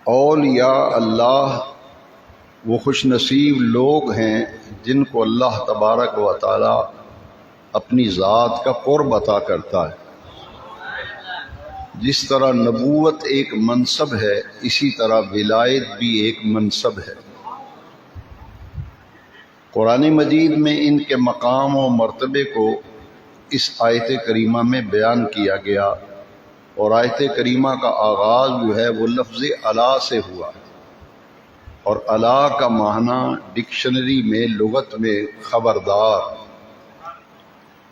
اولیاء اللہ وہ خوش نصیب لوگ ہیں جن کو اللہ تبارک و تعالی اپنی ذات کا قرب عطا کرتا ہے۔ جس طرح نبوت ایک منصب ہے، اسی طرح ولایت بھی ایک منصب ہے۔ قرآن مجید میں ان کے مقام و مرتبے کو اس آیت کریمہ میں بیان کیا گیا، اور آیت کریمہ کا آغاز جو ہے وہ لفظ الا سے ہوا، اور الا کا معنی ڈکشنری میں لغت میں خبردار،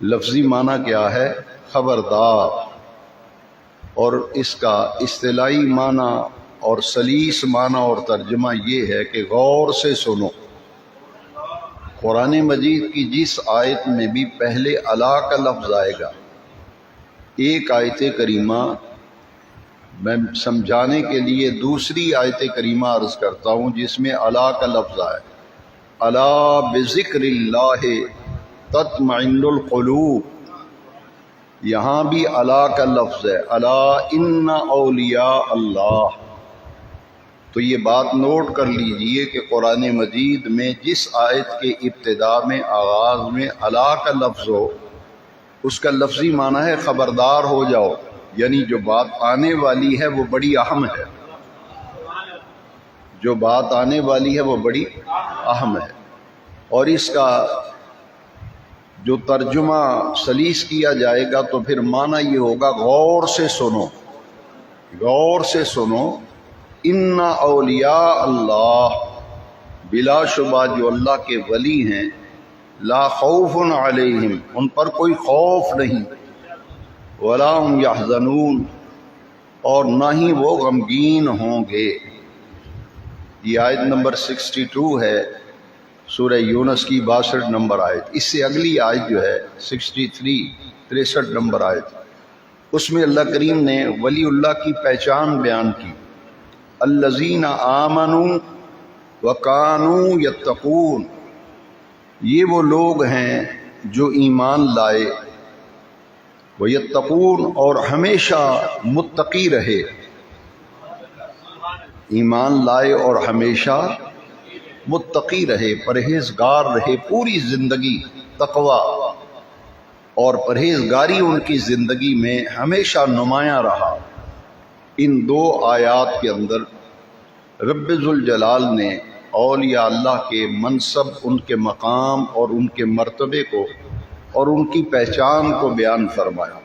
لفظی معنی کیا ہے؟ خبردار، اور اس کا اصطلاحی معنی اور سلیس معنی اور ترجمہ یہ ہے کہ غور سے سنو۔ قرآن مجید کی جس آیت میں بھی پہلے الا کا لفظ آئے گا، ایک آیت کریمہ میں سمجھانے کے لیے دوسری آیت کریمہ عرض کرتا ہوں جس میں الا کا لفظ آئے، الا بذکر اللہ تطمئن القلوب، یہاں بھی الا کا لفظ ہے، الا ان اولیاء اللہ۔ تو یہ بات نوٹ کر لیجئے کہ قرآن مجید میں جس آیت کے ابتدا میں آغاز میں الا کا لفظ ہو، اس کا لفظی معنی ہے خبردار ہو جاؤ، یعنی جو بات آنے والی ہے وہ بڑی اہم ہے، جو بات آنے والی ہے وہ بڑی اہم ہے۔ اور اس کا جو ترجمہ سلیس کیا جائے گا تو پھر معنی یہ ہوگا غور سے سنو، غور سے سنو۔ ان اولیاء اللہ، بلا شبہ جو اللہ کے ولی ہیں، لا خوف علیہم، ان پر کوئی خوف نہیں، ولا هم یحزنون، اور نہ ہی وہ غمگین ہوں گے۔ یہ آیت نمبر 62 ہے سورہ یونس کی 62 نمبر آیت۔ اس سے اگلی آیت جو ہے 63 نمبر آیت، اس میں اللہ کریم نے ولی اللہ کی پہچان بیان کی، الذین آمنوا وکانوا یتقون، یہ وہ لوگ ہیں جو ایمان لائے، ویتقون، اور ہمیشہ متقی رہے، ایمان لائے اور ہمیشہ متقی رہے، پرہیزگار رہے، پوری زندگی تقوی اور پرہیزگاری ان کی زندگی میں ہمیشہ نمایاں رہا۔ ان دو آیات کے اندر رب ذوالجلال نے اولیاء اللہ کے منصب، ان کے مقام اور ان کے مرتبے کو اور ان کی پہچان کو بیان فرمایا۔